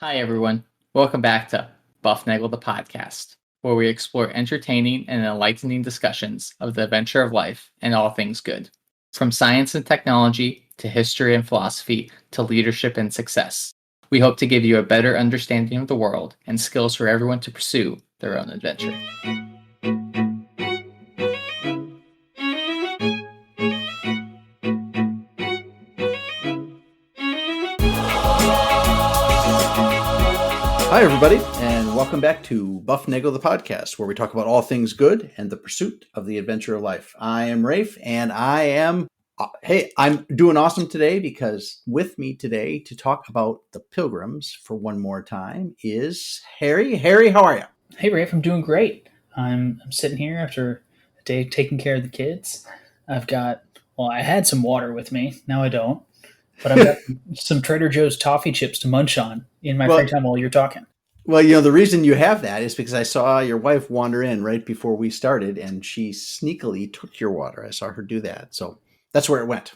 Hi, everyone. Welcome back to Bufnagle the podcast, where we explore entertaining and enlightening discussions of the adventure of life and all things good. From science and technology to history and philosophy to leadership and success. We hope to give you a better understanding of the world and skills for everyone to pursue their own adventure. Hi, everybody, and welcome back to Bufnagle the podcast, where we talk about all things good and the pursuit of the adventure of life. I am Rafe, and I'm doing awesome today because with me today to talk about the Pilgrims for one more time is Harry. Harry, how are you? Hey, Rafe, I'm doing great. I'm sitting here after a day taking care of the kids. I had some water with me. Now I don't. But I've got some Trader Joe's toffee chips to munch on in my free time while you're talking. Well, the reason you have that is because I saw your wife wander in right before we started, and she sneakily took your water. I saw her do that. So that's where it went.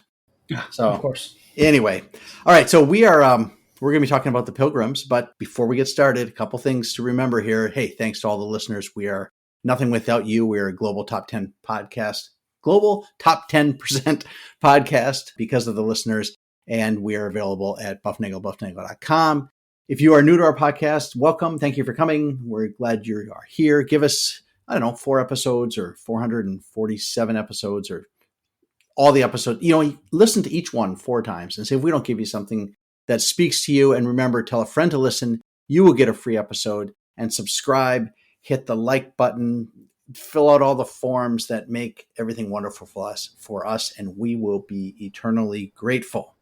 So, of course. Anyway, all right. So we're going to be talking about the Pilgrims. But before we get started, a couple things to remember here. Hey, thanks to all the listeners. We are nothing without you. We're a global top 10 podcast, global top 10% podcast because of the listeners. And we are available at bufnagle.com. If you are new to our podcast, welcome. Thank you for coming. We're glad you are here. Give us, 4 episodes or 447 episodes or all the episodes. Listen to each one 4 times and see if we don't give you something that speaks to you. And remember, tell a friend to listen. You will get a free episode. And subscribe, hit the like button, fill out all the forms that make everything wonderful for us, and we will be eternally grateful.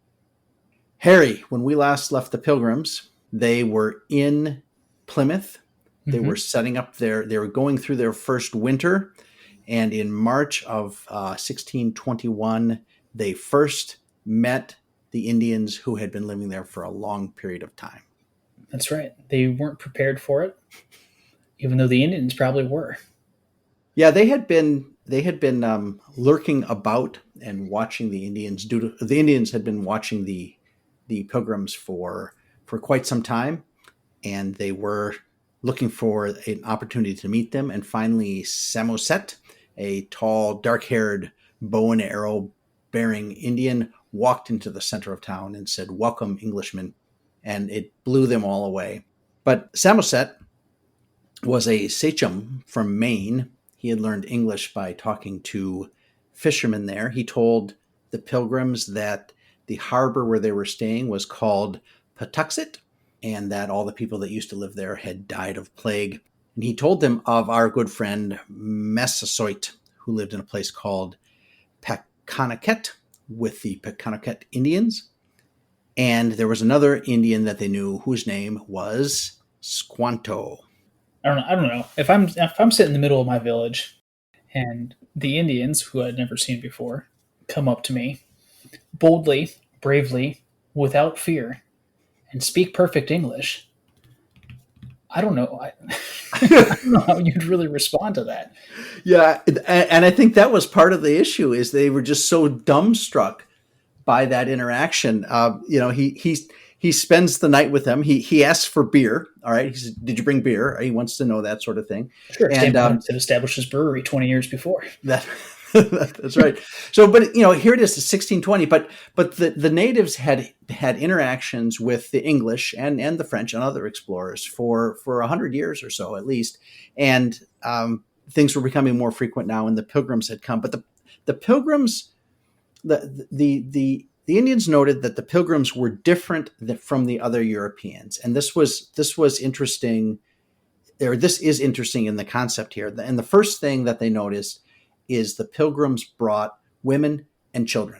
Harry, when we last left the Pilgrims, they were in Plymouth. They were setting up they were going through their first winter. And in March of 1621, they first met the Indians who had been living there for a long period of time. That's right. They weren't prepared for it, even though the Indians probably were. Yeah, they had been lurking about and watching the Indians. The Indians had been watching the Pilgrims for quite some time, and they were looking for an opportunity to meet them. And finally, Massasoit, a tall, dark-haired, bow and arrow bearing Indian, walked into the center of town and said, "Welcome, Englishmen," and it blew them all away. But Massasoit was a sachem from Maine. He had learned English by talking to fishermen there. He told the Pilgrims that the harbor where they were staying was called Patuxet, and that all the people that used to live there had died of plague. And he told them of our good friend Massasoit, who lived in a place called Pokanokets with the Pokanokets Indians. And there was another Indian that they knew whose name was Squanto. I don't know. If I'm sitting in the middle of my village and the Indians, who I'd never seen before, come up to me boldly, bravely, without fear, and speak perfect English, I don't know. I don't know how you'd really respond to that. Yeah, and I think that was part of the issue, is they were just so dumbstruck by that interaction. He spends the night with them. He asks for beer. All right, he says, "Did you bring beer?" He wants to know that sort of thing. Sure, and had established his brewery 20 years before. That's right. So, but here it is, 1620. But the natives had interactions with the English and the French and other explorers for 100 years or so at least, and things were becoming more frequent now. And the Pilgrims had come, but the Pilgrims, the Indians noted that the Pilgrims were different from the other Europeans, and this was interesting. This is interesting in the concept here. And the first thing that they noticed is the Pilgrims brought women and children.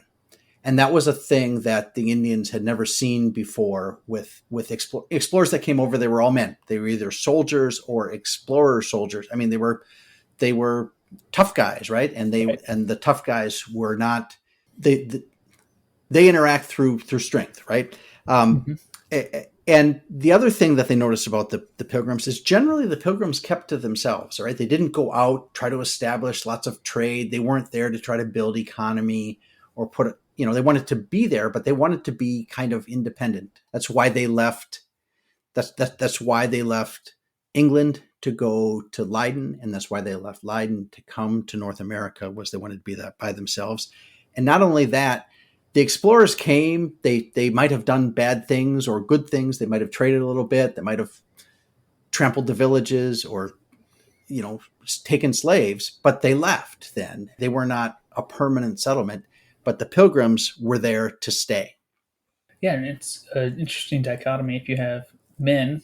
And that was a thing that the Indians had never seen before with explorers that came over. They were all men. They were either soldiers or explorer soldiers. I mean, they were tough guys, right? And and the tough guys were not, they interact through strength, right? And the other thing that they noticed about the Pilgrims is generally the Pilgrims kept to themselves, right? They didn't go out, try to establish lots of trade. They weren't there to try to build economy or they wanted to be there, but they wanted to be kind of independent. That's why they left That's why they left England to go to Leiden, and that's why they left Leiden to come to North America, was they wanted to be that by themselves. And not only that, the explorers came, they might have done bad things or good things. They might have traded a little bit. They might have trampled the villages or, taken slaves, but they left then. They were not a permanent settlement, but the Pilgrims were there to stay. Yeah, and it's an interesting dichotomy if you have men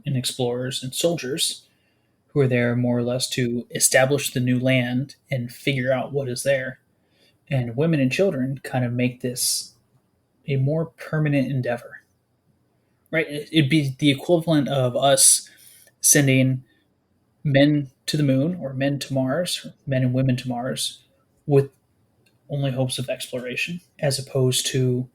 and explorers and soldiers who are there more or less to establish the new land and figure out what is there. And women and children kind of make this a more permanent endeavor, right? It'd be the equivalent of us sending men to the moon or men to Mars, or men and women to Mars, with only hopes of exploration, as opposed to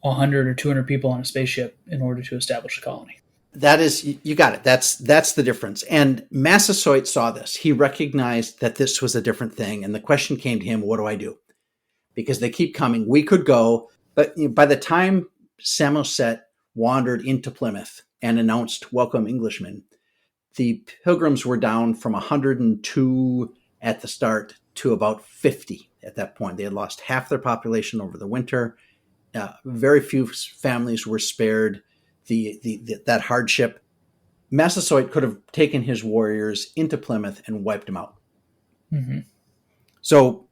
100 or 200 people on a spaceship in order to establish a colony. That is, you got it. That's the difference. And Massasoit saw this. He recognized that this was a different thing. And the question came to him, what do I do? Because they keep coming. We could go. But by the time Samoset wandered into Plymouth and announced, welcome Englishmen, the Pilgrims were down from 102 at the start to about 50 at that point. They had lost half their population over the winter. Very few families were spared that hardship. Massasoit could have taken his warriors into Plymouth and wiped them out. Mm-hmm. So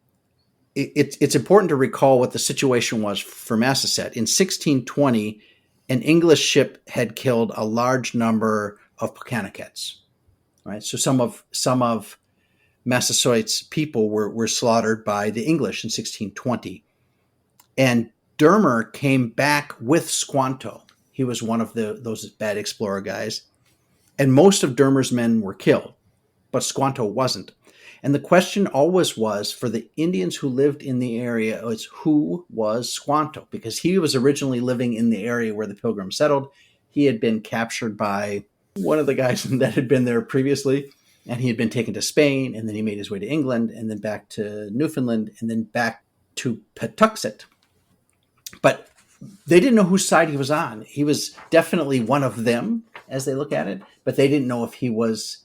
it's important to recall what the situation was for Massasoit. In 1620, an English ship had killed a large number of Pokanokets. Right, so some of Massasoit's people were slaughtered by the English in 1620, and Dermer came back with Squanto. He was one of those bad explorer guys, and most of Dermer's men were killed, but Squanto wasn't. And the question always was for the Indians who lived in the area was, who was Squanto? Because he was originally living in the area where the Pilgrims settled. He had been captured by one of the guys that had been there previously, and he had been taken to Spain, and then he made his way to England, and then back to Newfoundland, and then back to Patuxet. But they didn't know whose side he was on. He was definitely one of them, as they look at it, but they didn't know if he was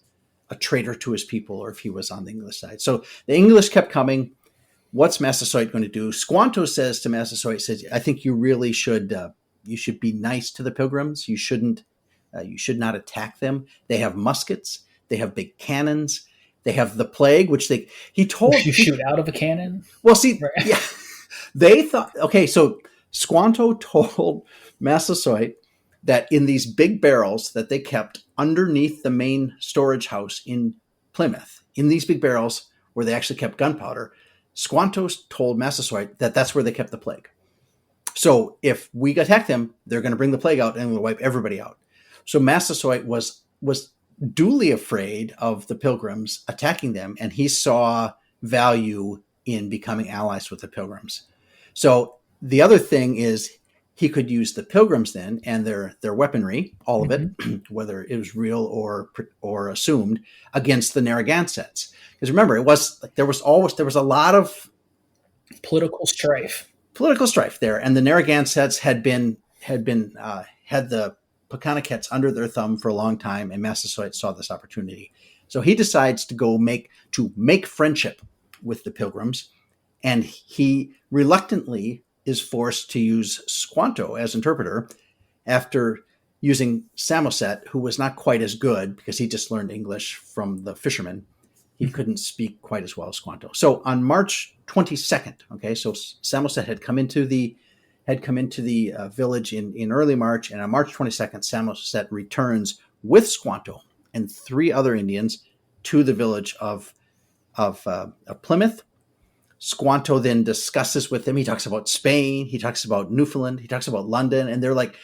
a traitor to his people or if he was on the English side. So the English kept coming. What's Massasoit going to do? Squanto says to Massasoit, says, I think you really should, you should be nice to the Pilgrims. You should not attack them. They have muskets. They have big cannons. They have the plague, which he told you shoot out of a cannon. Well, see, right. Yeah, they thought, okay, so Squanto told Massasoit that in these big barrels that they kept underneath the main storage house in Plymouth, in these big barrels where they actually kept gunpowder, Squanto told Massasoit that that's where they kept the plague. So if we attack them, they're going to bring the plague out and we'll wipe everybody out. So Massasoit was duly afraid of the Pilgrims attacking them, and he saw value in becoming allies with the Pilgrims. So the other thing is he could use the Pilgrims then and their weaponry, all of it, whether it was real or assumed, against the Narragansetts. Because remember, it was like there was a lot of political strife there, and the Narragansetts had the Pokanokets under their thumb for a long time, and Massasoit saw this opportunity. So he decides to make friendship with the Pilgrims, and he reluctantly is forced to use Squanto as interpreter after using Samoset, who was not quite as good because he just learned English from the fishermen. He couldn't speak quite as well as Squanto. So on March 22nd, okay, so Samoset had come into the village in early March, and on March 22nd, Samoset returns with Squanto and 3 other Indians to the village of Plymouth. Squanto then discusses with them. He talks about Spain. He talks about Newfoundland. He talks about London. And they're like,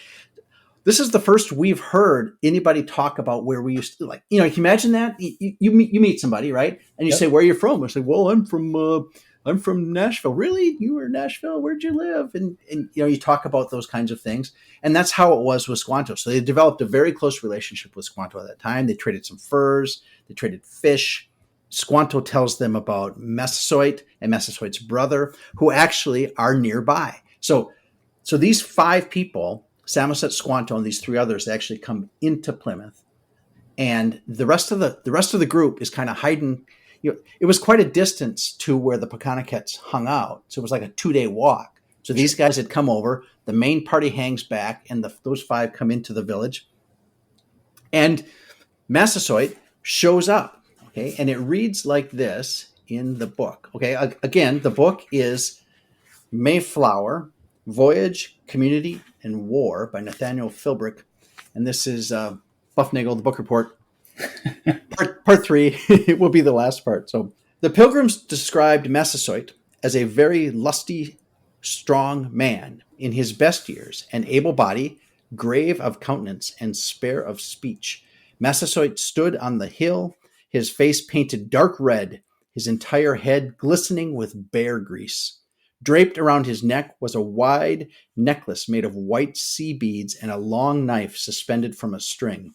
this is the first we've heard anybody talk about where we used to, like, you know, can you imagine that? You meet somebody, right? And you say, where are you from? I say, well, I'm from Nashville. Really? You were in Nashville? Where'd you live? And you know, you talk about those kinds of things. And that's how it was with Squanto. So they developed a very close relationship with Squanto at that time. They traded some furs. They traded fish. Squanto tells them about Massasoit and Massasoit's brother, who actually are nearby. So these 5 people Samoset, Squanto, and these three others actually come into Plymouth, and the rest of the group is kind of hiding. It was quite a distance to where the Pokanokets hung out, so it was like a 2-day walk. So these guys had come over. The main party hangs back, and those 5 come into the village, and Massasoit shows up. Okay, and it reads like this in the book. Okay, again, the book is Mayflower: Voyage, Community, and War by Nathaniel Philbrick, and this is Bufnagle, the book report, part 3. It will be the last part. So the Pilgrims described Massasoit as a very lusty, strong man in his best years, an able body, grave of countenance, and spare of speech. Massasoit stood on the hill, his face painted dark red, his entire head glistening with bear grease. Draped around his neck was a wide necklace made of white sea beads and a long knife suspended from a string.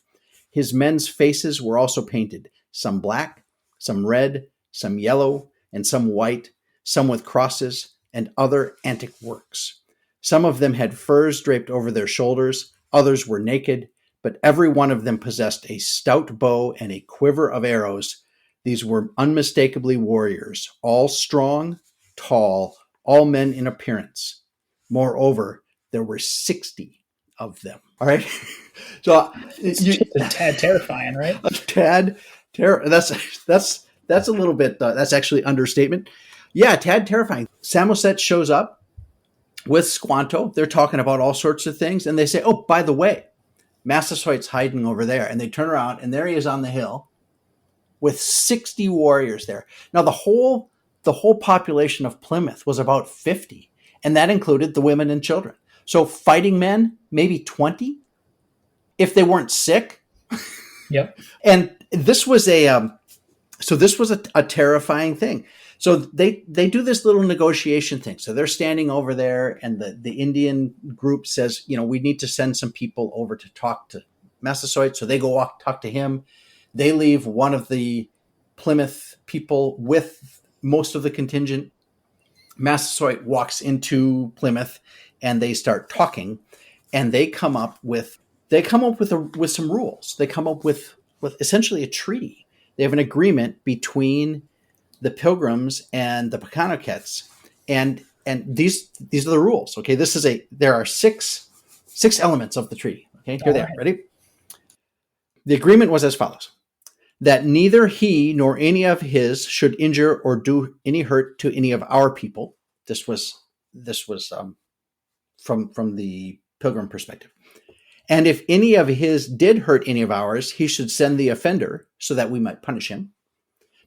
His men's faces were also painted, some black, some red, some yellow, and some white, some with crosses and other antic works. Some of them had furs draped over their shoulders, others were naked, but every one of them possessed a stout bow and a quiver of arrows. These were unmistakably warriors, all strong, tall, all men in appearance. Moreover, there were 60 of them. All right. So it's a tad terrifying, right? A tad that's a little bit, that's actually understatement. Yeah, tad terrifying. Samoset shows up with Squanto. They're talking about all sorts of things. And they say, oh, by the way, Massasoit's hiding over there. And they turn around and there he is on the hill with 60 warriors there. Now, the whole population of Plymouth was about 50. And that included the women and children. So fighting men, maybe 20, if they weren't sick. Yep. And this was a terrifying thing. So they do this little negotiation thing. So they're standing over there, and the Indian group says, we need to send some people over to talk to Massasoit. So they go talk to him. They leave one of the Plymouth people with most of the contingent. Massasoit walks into Plymouth, and they start talking, and they come up with some rules. They come up with essentially a treaty. They have an agreement between the Pilgrims and the Pokanokets, and these are the rules. Okay, there are six elements of the treaty. Okay, here they are. Ready? The agreement was as follows: that neither he nor any of his should injure or do any hurt to any of our people. This was from the Pilgrim perspective. And if any of his did hurt any of ours, he should send the offender so that we might punish him.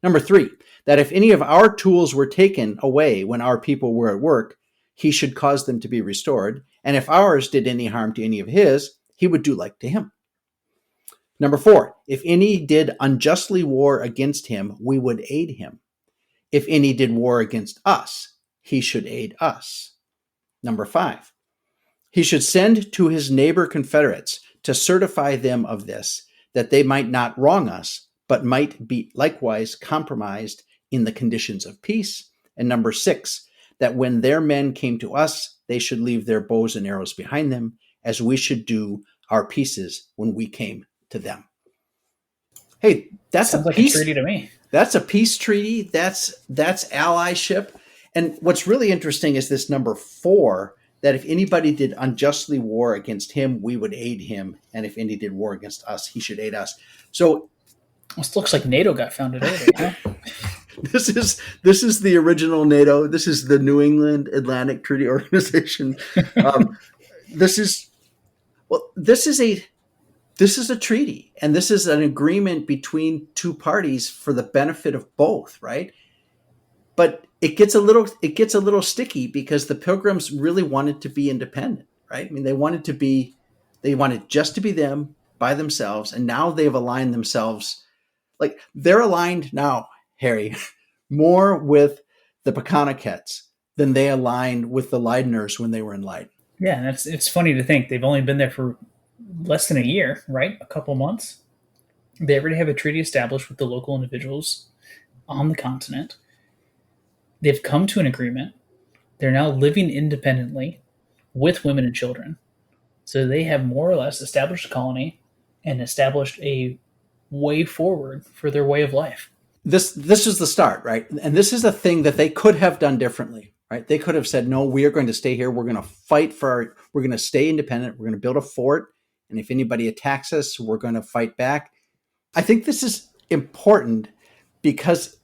Number 3, that if any of our tools were taken away when our people were at work, he should cause them to be restored. And if ours did any harm to any of his, he would do like to him. Number 4, if any did unjustly war against him, we would aid him. If any did war against us, he should aid us. Number 5, he should send to his neighbor confederates to certify them of this, that they might not wrong us, but might be likewise compromised in the conditions of peace. And number 6, that when their men came to us, they should leave their bows and arrows behind them, as we should do our pieces when we came to them. Hey, that's Sounds a like peace a treaty to me. That's a peace treaty. That's allyship. And what's really interesting is this number 4, that if anybody did unjustly war against him, we would aid him. And if any did war against us, he should aid us. So this looks like NATO got founded early, huh? This is the original NATO. This is the New England Atlantic Treaty Organization. This is a treaty, and this is an agreement between two parties for the benefit of both, right? But it gets a little sticky because the Pilgrims really wanted to be independent, right? I mean, they wanted just to be them by themselves, and now they've aligned themselves. Like, they're aligned now, Harry, more with the Pokanokets than they aligned with the Leideners when they were in Leiden. Yeah, and it's funny to think they've only been there for less than a year, right? A couple months. They already have a treaty established with the local individuals on the continent. They've come to an agreement. They're now living independently with women and children. So they have more or less established a colony and established a way forward for their way of life. This is the start, right? And this is a thing that they could have done differently, right? They could have said, no, we are going to stay here. We're going to fight we're going to stay independent. We're going to build a fort. And if anybody attacks us, we're going to fight back. I think this is important because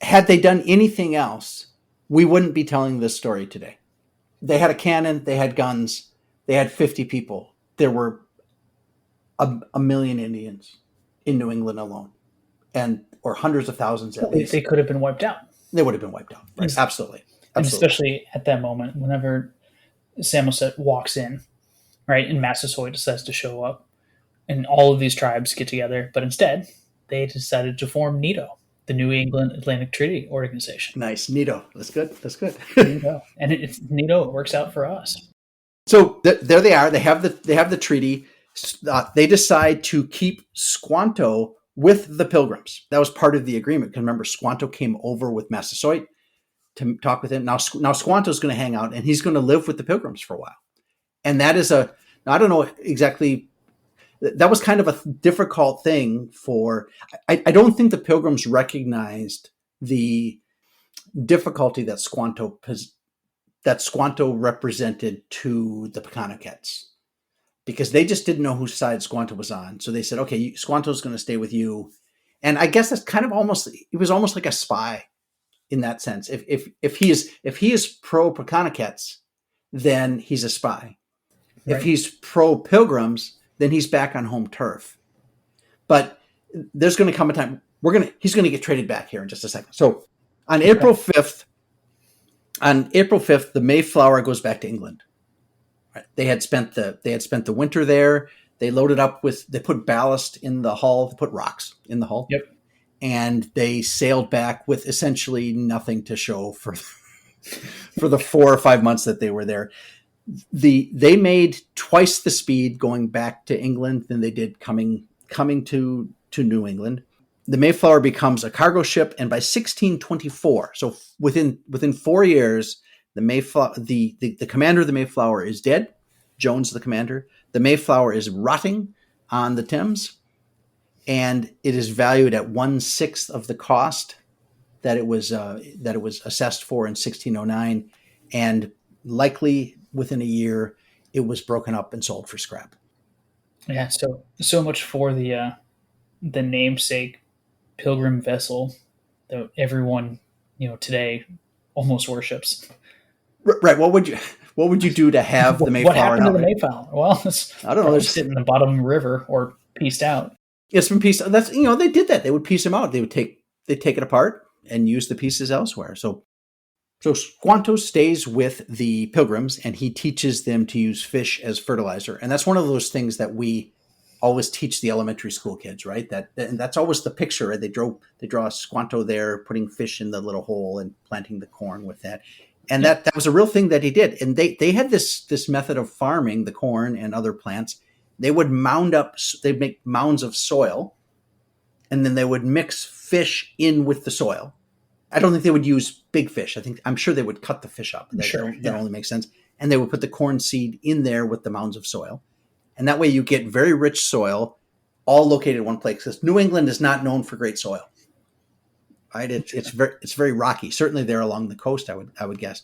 had they done anything else, we wouldn't be telling this story today. They had a cannon, they had guns, they had 50 people. There were a million Indians in New England alone, or hundreds of thousands at least. They could have been wiped out. They would have been wiped out. Right? Absolutely. And especially at that moment, whenever Samoset walks in, right, and Massasoit decides to show up, and all of these tribes get together, but instead, they decided to form NATO, the New England Atlantic Treaty Organization. Nice. NATO. That's good. That's good. NATO. And it's NATO. It works out for us. So there they are. They have the treaty. They decide to keep Squanto with the Pilgrims. That was part of the agreement. Because remember, Squanto came over with Massasoit to talk with him. Now Squanto's going to hang out, and he's going to live with the Pilgrims for a while. And that is I don't know exactly. That was kind of a difficult thing I don't think the Pilgrims recognized the difficulty that Squanto represented to the Pokanokets, because they just didn't know whose side Squanto was on. So they said, okay, Squanto's going to stay with you. And I guess that's kind of it was almost like a spy in that sense. If he is pro Pokanokets, then he's a spy. Right. If he's pro Pilgrims, then he's back on home turf. But there's going to come a time he's going to get traded back here in just a second. So on April 5th, the Mayflower goes back to England. Right. They had spent the winter there. They loaded up they put ballast in the hull, they put rocks in the hull. Yep. And they sailed back with essentially nothing to show for the 4 or 5 months that they were there. They made twice the speed going back to England than they did coming to New England. The Mayflower becomes a cargo ship, and by 1624, so within 4 years, the Mayflower, the commander of the Mayflower is dead. Jones, the commander. The Mayflower is rotting on the Thames, and it is valued at 1/6 of the cost that it was assessed for in 1609, and likely within a year, it was broken up and sold for scrap. Yeah, so much for the namesake pilgrim vessel that everyone today almost worships. Right. What would you do to have the Mayflower? What happened to the Mayflower? Well, I don't know. They're sitting in the bottom of the river or pieced out. It's been pieced. That's they did that. They would piece them out. They'd take it apart and use the pieces elsewhere. So Squanto stays with the Pilgrims, and he teaches them to use fish as fertilizer. And that's one of those things that we always teach the elementary school kids, right? And that's always the picture. Right? They draw Squanto there, putting fish in the little hole and planting the corn with that. And that was a real thing that he did. And they had this method of farming the corn and other plants. They would they'd make mounds of soil, and then they would mix fish in with the soil. I don't think they would use big fish. I'm sure they would cut the fish up. That only makes sense. And they would put the corn seed in there with the mounds of soil. And that way you get very rich soil all located in one place. Because New England is not known for great soil. Right? It's very rocky. Certainly there along the coast, I would guess.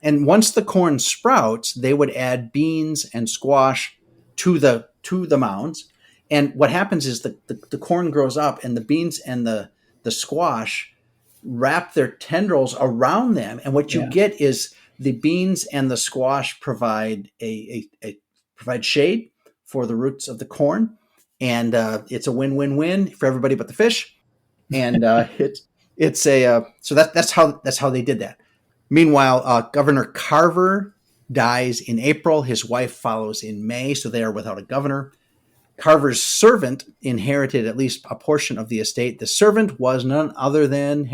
And once the corn sprouts, they would add beans and squash to the mounds. And what happens is the corn grows up, and the beans and the squash wrap their tendrils around them, and what you get is the beans and the squash provide provide shade for the roots of the corn, and it's a win-win-win for everybody but the fish. And so that's how they did that. Meanwhile, Governor Carver dies in April. His wife follows in May, so they are without a governor. Carver's servant inherited at least a portion of the estate. The servant was none other than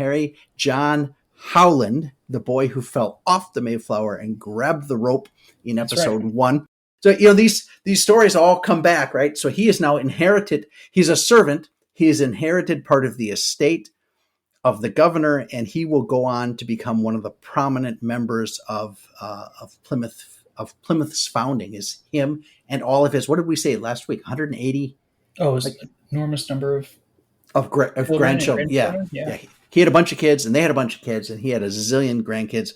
John Howland, the boy who fell off the Mayflower and grabbed the rope in episode 1. So, these stories all come back, right? So he is now inherited. He's a servant. He has inherited part of the estate of the governor, and he will go on to become one of the prominent members of Plymouth of Plymouth's founding is him and all of his, what did we say last week? 180 Oh, it was an enormous number of grandchildren. Yeah. Yeah. He had a bunch of kids and they had a bunch of kids and he had a zillion grandkids.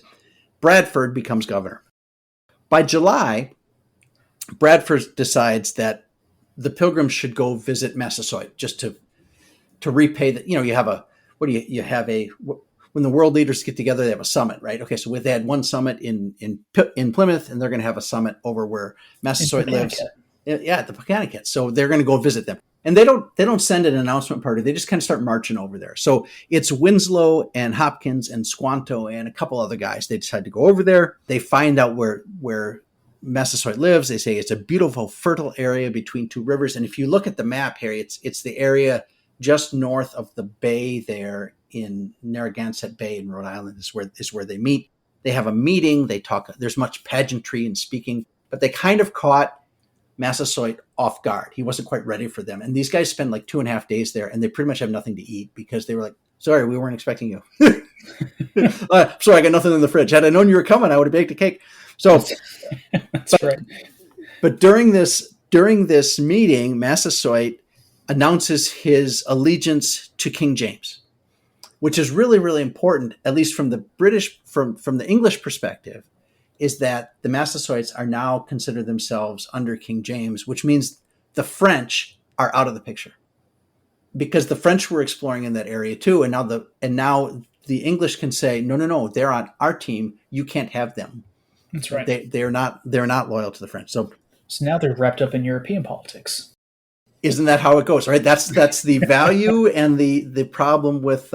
Bradford becomes governor. By July, Bradford decides that the Pilgrims should go visit Massasoit just to repay the, you have a, when the world leaders get together, they have a summit, right? Okay. So they had one summit in Plymouth and they're going to have a summit over where Massasoit lives. Yeah. At the Pokanokets. So they're going to go visit them. And they don't send an announcement party. They just kind of start marching over there. So it's Winslow and Hopkins and Squanto and a couple other guys. They decide to go over there. They find out where Massasoit lives. They say it's a beautiful, fertile area between two rivers. And if you look at the map, Harry, it's the area just north of the bay there in Narragansett Bay in Rhode Island is where they meet. They have a meeting. They talk. There's much pageantry and speaking, but they kind of caught Massasoit off guard. He wasn't quite ready for them. And these guys spend like 2.5 days there and they pretty much have nothing to eat because they were like, sorry, we weren't expecting you. Sorry, I got nothing in the fridge. Had I known you were coming, I would have baked a cake. So that's right. But during this meeting, Massasoit announces his allegiance to King James, which is really, really important, at least from the from the English perspective, is that the Massasoits are now consider themselves under King James, which means the French are out of the picture because the French were exploring in that area too. And now the English can say, no, they're on our team. You can't have them. That's right. They're not loyal to the French. So now they're wrapped up in European politics. Isn't that how it goes? Right. That's the value and the problem with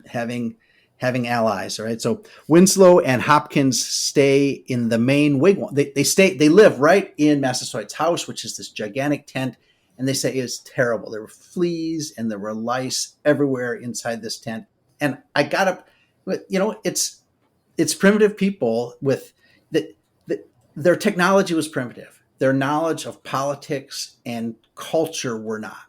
having allies. All right. So Winslow and Hopkins stay in the main wigwam. They live right in Massasoit's house, which is this gigantic tent. And they say it's terrible. There were fleas and there were lice everywhere inside this tent. And I got to, it's primitive people with their technology was primitive. Their knowledge of politics and culture were not.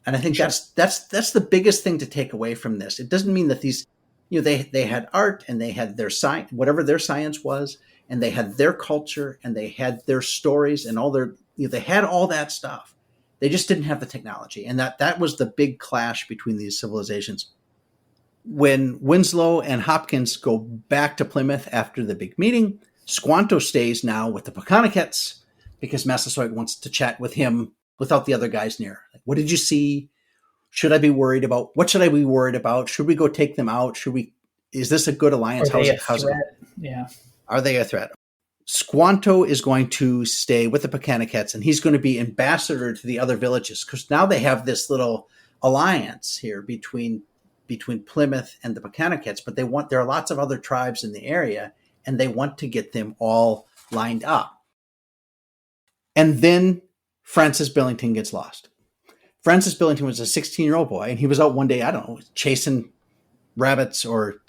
And I think that's the biggest thing to take away from this. It doesn't mean that these, they had art and they had their science, whatever their science was, and they had their culture and they had their stories and all their, they had all that stuff. They just didn't have the technology. And that was the big clash between these civilizations. When Winslow and Hopkins go back to Plymouth after the big meeting, Squanto stays now with the Pokanokets because Massasoit wants to chat with him without the other guys near. Like, what did you see? Should I be worried about? What should I be worried about? Should we go take them out? Is this a good alliance? How's it? Yeah. Are they a threat? Squanto is going to stay with the Pokanokets and he's going to be ambassador to the other villages because now they have this little alliance here between Plymouth and the Pokanokets, but there are lots of other tribes in the area and they want to get them all lined up. And then Francis Billington gets lost. Francis Billington was a 16-year-old boy, and he was out one day, I don't know, chasing rabbits or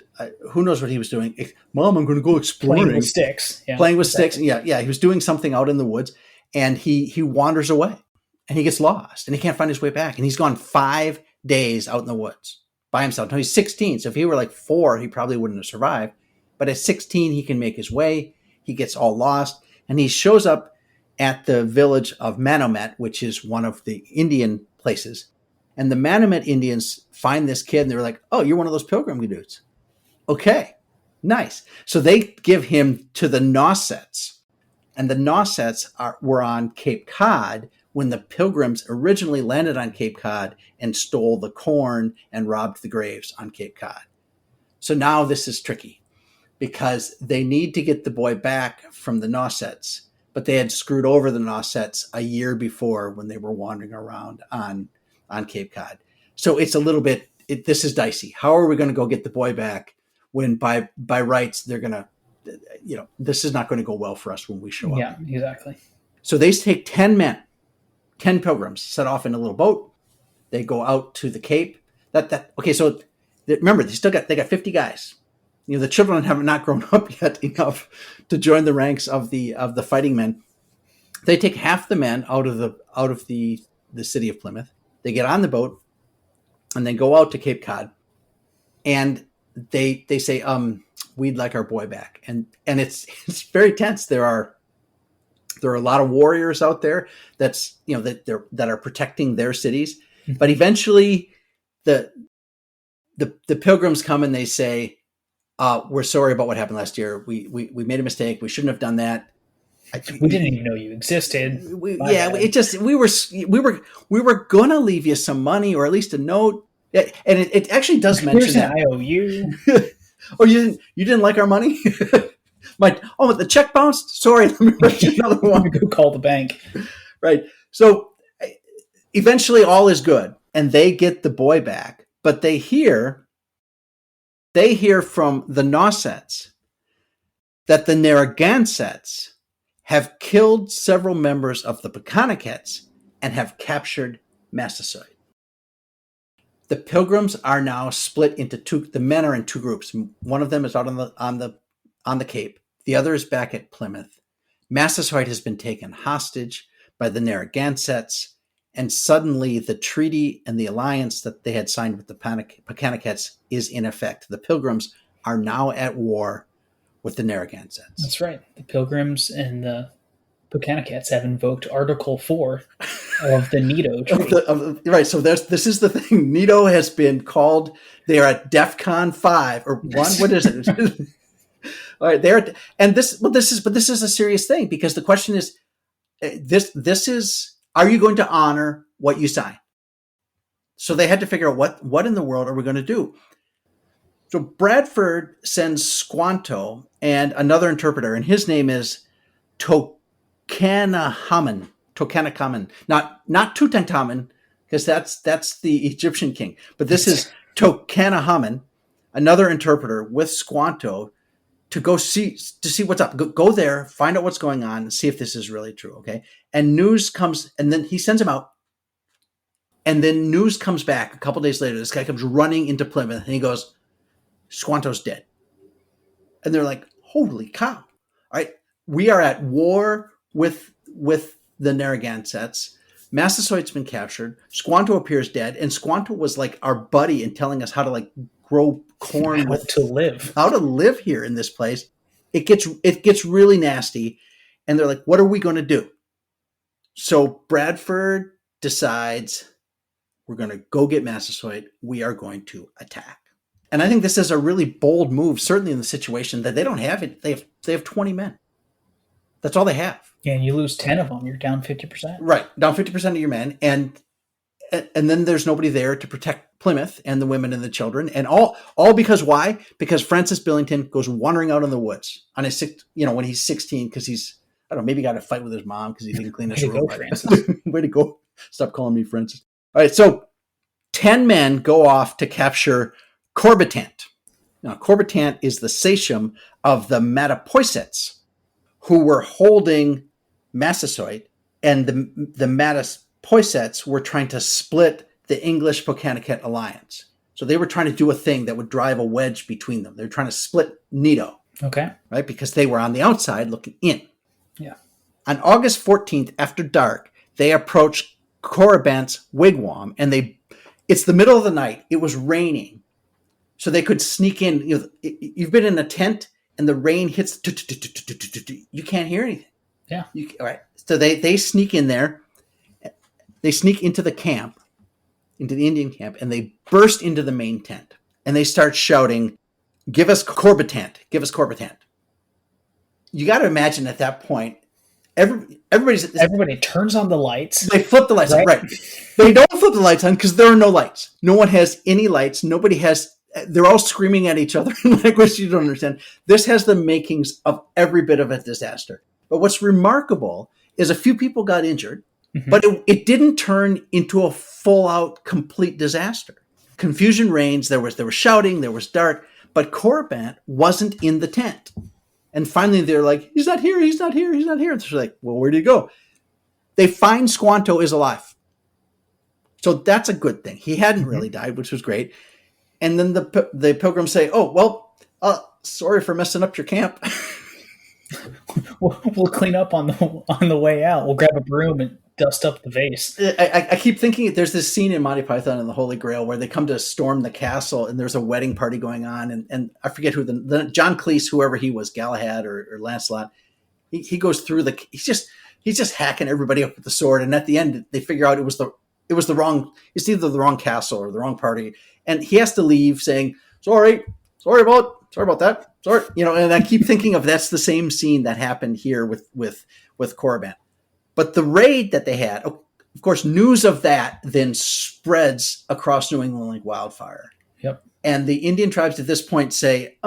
who knows what he was doing. Mom, I'm going to go exploring. Playing with sticks. Yeah, Playing with sticks. Yeah. He was doing something out in the woods, and he wanders away, and he gets lost, and he can't find his way back. And he's gone 5 days out in the woods by himself. Now, he's 16, so if he were like 4, he probably wouldn't have survived. But at 16, he can make his way. He gets all lost, and he shows up at the village of Manomet, which is one of the Indian places. And the Manomet Indians find this kid, and they're like, oh, you're one of those pilgrim dudes. Okay, nice. So they give him to the Nausets. And the Nausets were on Cape Cod when the Pilgrims originally landed on Cape Cod and stole the corn and robbed the graves on Cape Cod. So now this is tricky because they need to get the boy back from the Nausets, but they had screwed over the Nausets a year before when they were wandering around on Cape Cod. So it's a little bit, this is dicey. How are we going to go get the boy back when by rights they're going to, this is not going to go well for us when we show up. Yeah, exactly. So they take 10 men, 10 pilgrims, set off in a little boat. They go out to the Cape. Okay, so remember, they got 50 guys. The children have not grown up yet enough to join the ranks of the fighting men. They take half the men out of the city of Plymouth. They get on the boat and they go out to Cape Cod, and they say, we'd like our boy back. And it's very tense. There are There are a lot of warriors out there that are protecting their cities. But eventually the pilgrims come and they say, we're sorry about what happened last year. We made a mistake. We shouldn't have done that. We didn't even know you existed. We were gonna leave you some money or at least a note. And it actually does mention that. I owe you. Oh, you didn't like our money? The check bounced. Sorry, let me write you another one. Go call the bank. Right. So eventually, all is good, and they get the boy back. But they hear from the Nausets that the Narragansetts have killed several members of the Pokanokets and have captured Massasoit. The pilgrims are now split into two. The men are in two groups. One of them is out on the Cape. The other is back at Plymouth. Massasoit has been taken hostage by the Narragansetts, and suddenly the treaty and the alliance that they had signed with the Pokanokets is in effect. The pilgrims are now at war with the Narragansetts. That's right. The pilgrims and the Pokanokets have invoked Article 4 of the Nito Treaty. Right. So this is the thing. Nito has been called. They are at DEFCON 5 or 1. What is it? All right. This is a serious thing, because the question is, this is, are you going to honor what you sign? So they had to figure out what in the world are we going to do? So Bradford sends Squanto and another interpreter, and his name is Tutankhamun. Not Tutankhamun, because that's the Egyptian king. But this is Tutankhamun, another interpreter with Squanto, to see what's up. Go there, find out what's going on, and see if this is really true. Okay. And news comes, and then he sends him out. And then news comes back a couple days later. This guy comes running into Plymouth, and he goes, Squanto's dead. And they're like, holy cow. All right. We are at war with the Narragansetts. Massasoit's been captured. Squanto appears dead. And Squanto was like our buddy in telling us how to grow corn, how to live here in this place. It gets really nasty. And they're like, what are we going to do? So Bradford decides, we're going to go get Massasoit. We are going to attack. And I think this is a really bold move, certainly in the situation that they don't have it. They have 20 men. That's all they have. Yeah, and you lose 10 of them, you're down 50%. Right, down 50% of your men, and then there's nobody there to protect Plymouth and the women and the children, and all because why? Because Francis Billington goes wandering out in the woods on his when he's 16, because he's, I don't know, maybe got a fight with his mom because he didn't clean his room. Way to go! Stop calling me Francis. All right, so 10 men go off to capture Corbitant. Now, Corbitant is the sachem of the Mattapoisets, who were holding Massasoit, and the Mattapoisets were trying to split the English Pokanoket alliance. So they were trying to do a thing that would drive a wedge between them. They were trying to split Nito. Okay. Right? Because they were on the outside looking in. Yeah. On August 14th, after dark, they approached Coribant's wigwam, and it's the middle of the night. It was raining. So they could sneak in. You've been in a tent and the rain hits. You can't hear anything. Yeah. All right. So they sneak in there. They sneak into the camp, into the Indian camp, and they burst into the main tent. And they start shouting, "Give us Corbitant! Give us Corbitant!" You got to imagine at that point, everybody turns on the lights. They flip the lights on. Right. They don't flip the lights on because there are no lights. No one has any lights. Nobody has. They're all screaming at each other in language you don't understand. This has the makings of every bit of a disaster. But what's remarkable is a few people got injured, but it didn't turn into a full-out, complete disaster. Confusion reigns. There was shouting. There was dark. But Coribant wasn't in the tent. And finally, they're like, "He's not here. He's not here. He's not here." And they're like, "Well, where did he go?" They find Squanto is alive. So that's a good thing. He hadn't really died, which was great. And then the pilgrims say, "Oh, well, sorry for messing up your camp. We'll clean up on the way out. We'll grab a broom and dust up the vase." I keep thinking there's this scene in Monty Python and the Holy Grail where they come to storm the castle and there's a wedding party going on, and I forget who the John Cleese, whoever he was, Galahad or Lancelot, he goes through he's just He's just hacking everybody up with the sword. And at the end, they figure out it's either the wrong castle or the wrong party. And he has to leave saying, sorry about that. Sorry. And I keep thinking of that's the same scene that happened here with Korriban. But the raid that they had, of course, news of that then spreads across New England like wildfire. Yep. And the Indian tribes at this point say,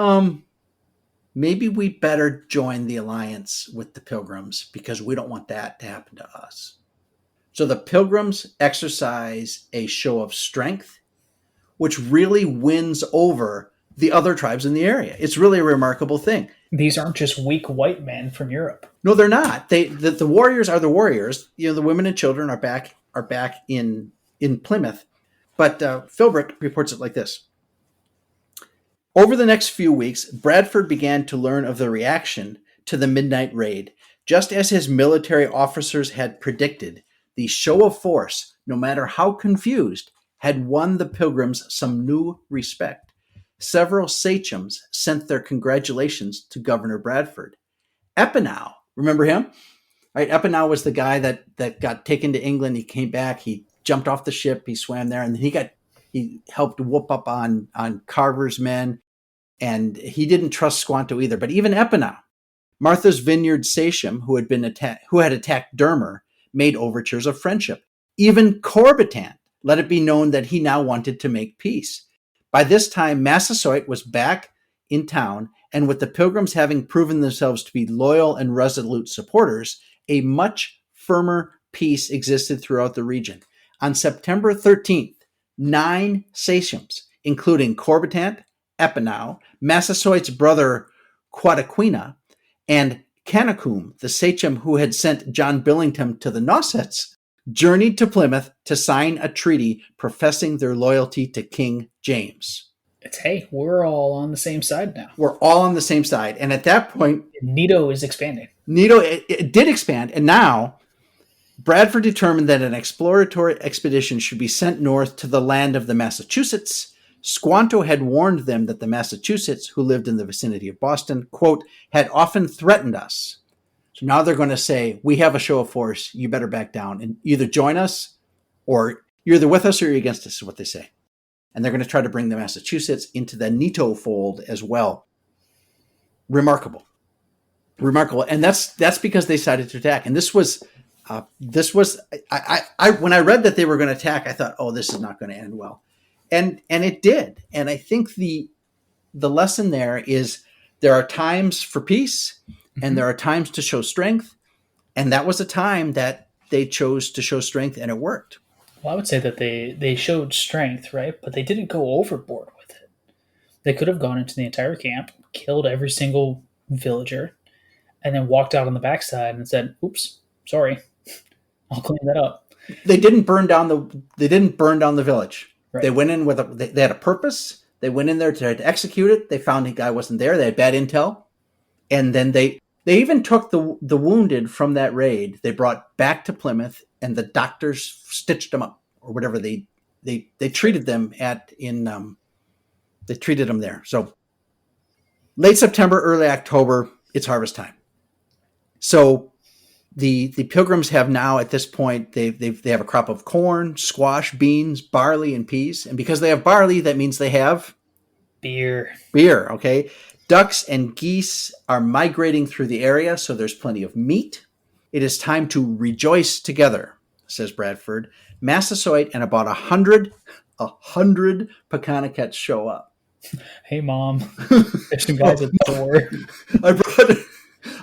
maybe we better join the alliance with the Pilgrims because we don't want that to happen to us. So the Pilgrims exercise a show of strength, which really wins over the other tribes in the area. It's really a remarkable thing. These aren't just weak white men from Europe. No, they're not. The warriors are the warriors. The women and children are back in Plymouth. But Philbrick reports it like this. Over the next few weeks, Bradford began to learn of the reaction to the midnight raid. Just as his military officers had predicted, the show of force, no matter how confused, had won the Pilgrims some new respect. Several sachems sent their congratulations to Governor Bradford. Epinow, remember him? Right, Epinow was the guy that got taken to England. He came back. He jumped off the ship. He swam there, and he helped whoop up on Carver's men. And he didn't trust Squanto either. But even Epinow, Martha's Vineyard sachem, who had attacked Dermer, made overtures of friendship. Even Corbitant let it be known that he now wanted to make peace. By this time, Massasoit was back in town, and with the Pilgrims having proven themselves to be loyal and resolute supporters, a much firmer peace existed throughout the region. On September 13th, 9 sachems, including Corbitant, Epinow, Massasoit's brother Quataquina, and Canacum, the sachem who had sent John Billington to the Nossets, journeyed to Plymouth to sign a treaty professing their loyalty to King James. Hey, we're all on the same side now. We're all on the same side. And at that point, NATO is expanding. It did expand. And now Bradford determined that an exploratory expedition should be sent north to the land of the Massachusetts. Squanto had warned them that the Massachusetts, who lived in the vicinity of Boston, quote, had often threatened us. So now they're going to say, we have a show of force. You better back down and either join us or you're either with us or you're against us, is what they say. And they're going to try to bring the Massachusetts into the NATO fold as well. Remarkable. And that's because they decided to attack. And this was when I read that they were going to attack, I thought, oh, this is not going to end well. And it did. And I think the lesson there is there are times for peace and there are times to show strength. And that was a time that they chose to show strength and it worked. Well, I would say that they showed strength, right? But they didn't go overboard with it. They could have gone into the entire camp, killed every single villager, and then walked out on the backside and said, oops, sorry, I'll clean that up. They didn't burn down the village. Right. They went in they had a purpose. They went in there to execute it. They found the guy wasn't there. They had bad intel. And then they even took the wounded from that raid. They brought back to Plymouth and the doctors stitched them up or whatever they treated them they treated them there. So late September, early October, it's harvest time. So the Pilgrims have now at this point, they have a crop of corn, squash, beans, barley, and peas. And because they have barley, that means they have beer. Okay. Ducks and geese are migrating through the area, so there's plenty of meat. It is time to rejoice together, says Bradford. Massasoit and about 100 Pokanokets show up. Hey, Mom. There's some guys at the door.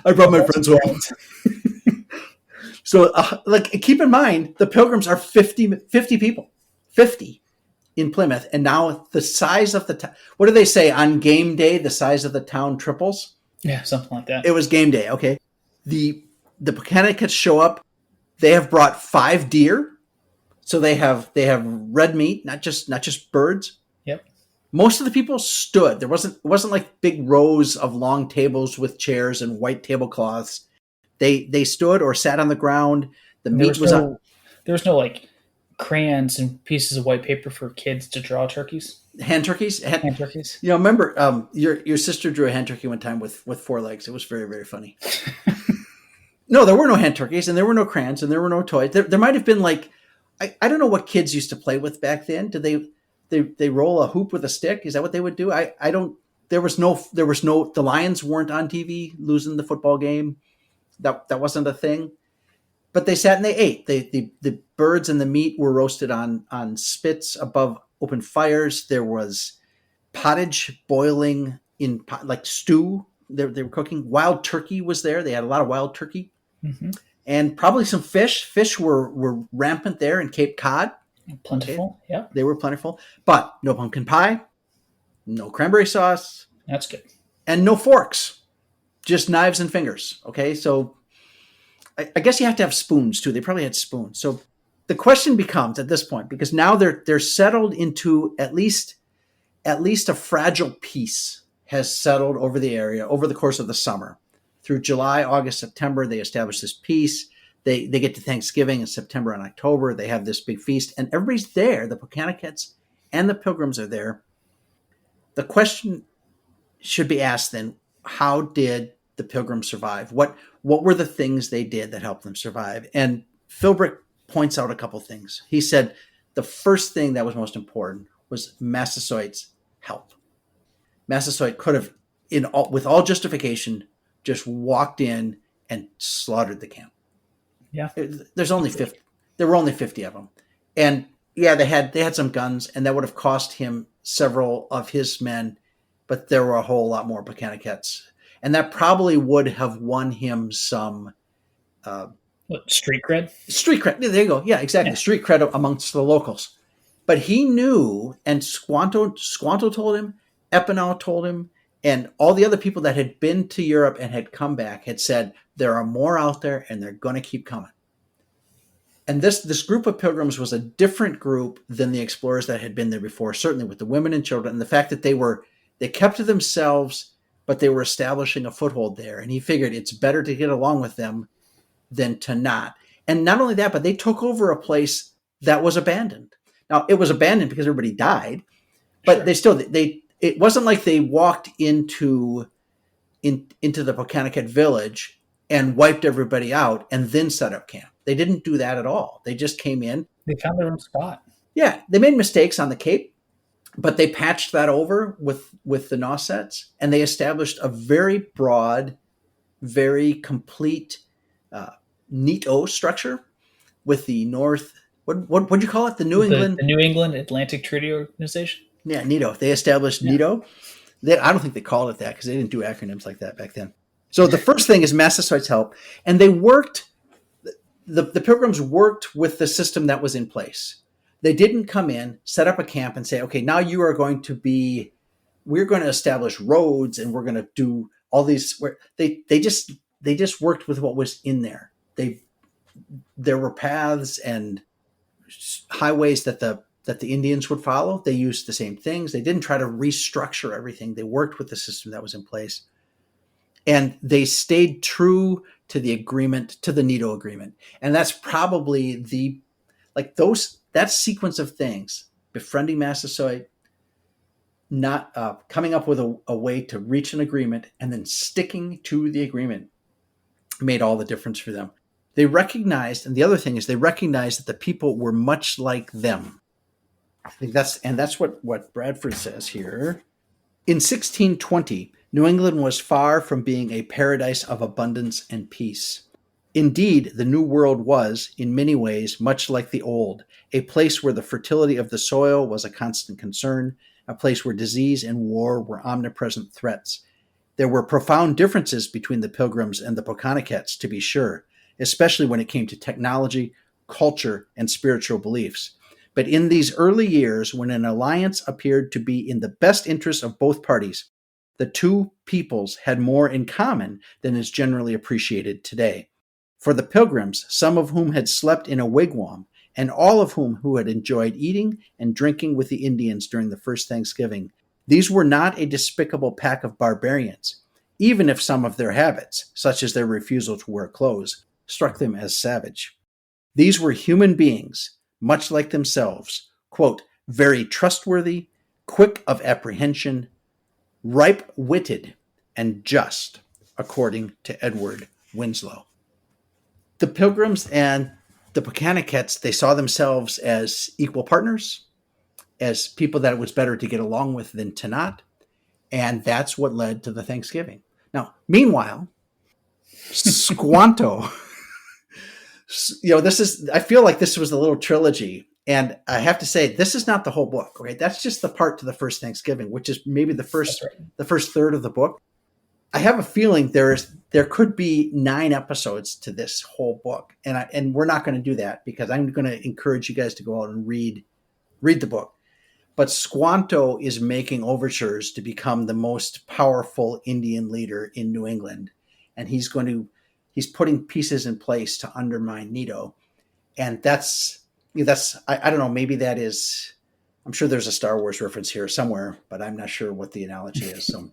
I brought my friends home. So, keep in mind, the Pilgrims are 50 people. 50 in Plymouth. And now the size of the town, what do they say? On game day, the size of the town triples? Yeah, something like that. It was game day, okay. The Pokanokets show up. They have brought 5 deer. So they have red meat, not just birds. Yep. Most of the people stood. It wasn't like big rows of long tables with chairs and white tablecloths. They stood or sat on the ground. The meat was on. There was no like crayons and pieces of white paper for kids to draw turkeys. Hand turkeys. Hand turkeys. You know, remember your sister drew a hand turkey one time with 4 legs. It was very, very funny. No, there were no hen turkeys, and there were no crayons, and there were no toys. There might have been like, I don't know what kids used to play with back then. Did they roll a hoop with a stick? Is that what they would do? I don't. There was no. The Lions weren't on TV losing the football game. That wasn't a thing. But they sat and they ate. The birds and the meat were roasted on spits above open fires. There was pottage boiling in like stew. They were cooking. Wild turkey was there. They had a lot of wild turkey. Mm-hmm. And probably some fish. Fish were rampant there in Cape Cod. Plentiful, okay. Yeah. They were plentiful. But no pumpkin pie, no cranberry sauce. That's good. And no forks. Just knives and fingers. Okay, so I guess you have to have spoons too. They probably had spoons. So the question becomes at this point, because now they're settled into at least a fragile peace has settled over the area over the course of the summer. Through July, August, September, they establish this peace. They get to Thanksgiving in September and October. They have this big feast, and everybody's there. The Pokanokets and the Pilgrims are there. The question should be asked then, how did the Pilgrims survive? What were the things they did that helped them survive? And Philbrick points out a couple things. He said the first thing that was most important was Massasoit's help. Massasoit could have, with all justification, just walked in and slaughtered the camp. Yeah. There were only 50 of them. And yeah, they had some guns, and that would have cost him several of his men, but there were a whole lot more Pokanokets. And that probably would have won him some street cred? Street cred. There you go. Yeah, exactly. Yeah. Street cred amongst the locals. But he knew, and Squanto told him, Epinal told him, and all the other people that had been to Europe and had come back had said, there are more out there and they're going to keep coming. And this group of pilgrims was a different group than the explorers that had been there before, certainly with the women and children, and the fact that they kept to themselves, but they were establishing a foothold there. And he figured it's better to get along with them than to not. And not only that, but they took over a place that was abandoned. Now, it was abandoned because everybody died, but sure. It wasn't like they walked into the Pokanoket village and wiped everybody out and then set up camp. They didn't do that at all. They just came in. They found their own spot. Yeah, they made mistakes on the Cape, but they patched that over with the Nausets, and they established a very broad, very complete NEATO structure with the North. What would you call it? The New England Atlantic Treaty Organization. Yeah, NEATO. They established NEATO. I don't think they called it that because they didn't do acronyms like that back then. So the first thing is Massasoit's help, and they worked. The Pilgrims worked with the system that was in place. They didn't come in, set up a camp, and say, "Okay, now we're going to establish roads, and we're going to do all these." They just worked with what was in there. There were paths and highways that the Indians would follow. They used the same things. They didn't try to restructure everything. They worked with the system that was in place. And they stayed true to the agreement, to the NEATO agreement. And that's probably that sequence of things, befriending Massasoit, not coming up with a way to reach an agreement, and then sticking to the agreement made all the difference for them. They recognized, and the other thing is they recognized that the people were much like them. I think that's what Bradford says here. In 1620, New England was far from being a paradise of abundance and peace. Indeed, the New World was, in many ways, much like the Old, a place where the fertility of the soil was a constant concern, a place where disease and war were omnipresent threats. There were profound differences between the Pilgrims and the Pokanokets, to be sure, especially when it came to technology, culture, and spiritual beliefs. But in these early years, when an alliance appeared to be in the best interest of both parties, the two peoples had more in common than is generally appreciated today. For the Pilgrims, some of whom had slept in a wigwam, and all of whom who had enjoyed eating and drinking with the Indians during the first Thanksgiving, these were not a despicable pack of barbarians, even if some of their habits, such as their refusal to wear clothes, struck them as savage. These were human beings, much like themselves, quote, very trustworthy, quick of apprehension, ripe-witted, and just, according to Edward Winslow. the Pilgrims and the Pokanokets, they saw themselves as equal partners, as people that it was better to get along with than to not. And that's what led to the Thanksgiving. Now, meanwhile, Squanto, I feel like this was the little trilogy. And I have to say, this is not the whole book, right? That's just the part to the first Thanksgiving, which is maybe the first third of the book. I have a feeling there could be 9 episodes to this whole book. And we're not going to do that because I'm going to encourage you guys to go out and read the book. But Squanto is making overtures to become the most powerful Indian leader in New England. And he's putting pieces in place to undermine Neato. And that's I don't know, maybe that is, I'm sure there's a Star Wars reference here somewhere, but I'm not sure what the analogy is. So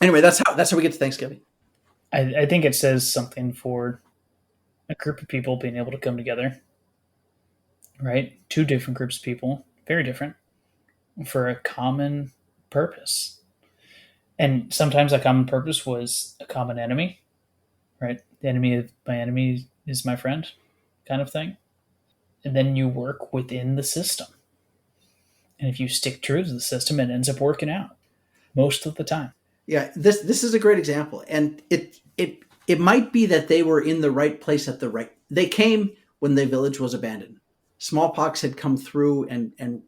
anyway, that's how we get to Thanksgiving. I think it says something for a group of people being able to come together, right? 2 different groups of people, very different, for a common purpose. And sometimes that common purpose was a common enemy, right? The enemy of my enemy is my friend, kind of thing. And then you work within the system. And if you stick true to the system, it ends up working out most of the time. Yeah, this is a great example. And it might be that they were in the right place at the right. They came when the village was abandoned. Smallpox had come through and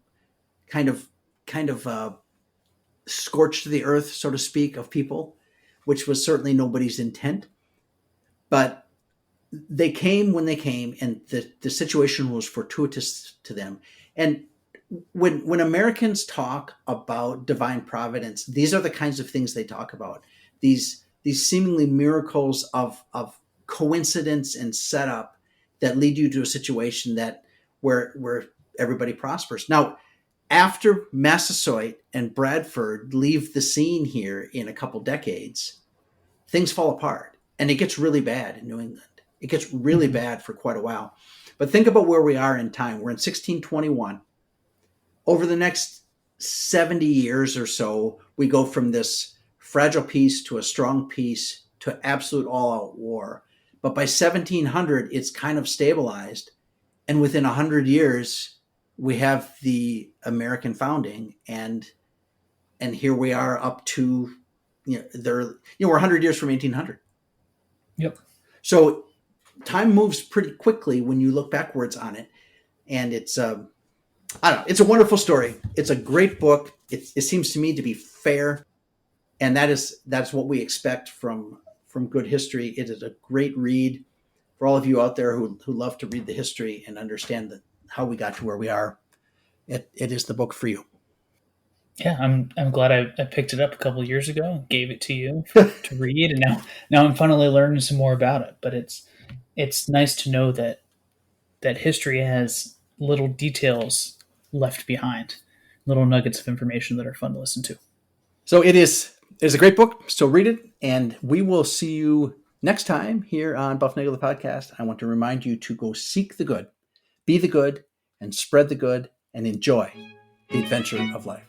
kind of scorched the earth, so to speak, of people, which was certainly nobody's intent. But they came when they came, and the situation was fortuitous to them. And when Americans talk about divine providence, these are the kinds of things they talk about. These seemingly miracles of coincidence and setup that lead you to a situation where everybody prospers. Now, after Massasoit and Bradford leave the scene here in a couple decades, things fall apart, and it gets really bad in New England. It gets really bad for quite a while. But think about where we are in time. We're in 1621. Over the next 70 years or so, we go from this fragile peace to a strong peace to absolute all-out war. But by 1700, it's kind of stabilized. And within 100 years, we have the American founding. And here we are up to, we're 100 years from 1800. Yep. So time moves pretty quickly when you look backwards on it. And it's, I don't know, it's a wonderful story. It's a great book. It seems to me to be fair. And that's what we expect from good history. It is a great read for all of you out there who love to read the history and understand how we got to where we are. It is the book for you. Yeah, I'm glad I picked it up a couple of years ago and gave it to you to read, and now I'm finally learning some more about it. But it's nice to know that history has little details left behind, little nuggets of information that are fun to listen to. So it's a great book. So read it, and we will see you next time here on Bufnagle the Podcast. I want to remind you to go seek the good, be the good, and spread the good, and enjoy the adventure of life.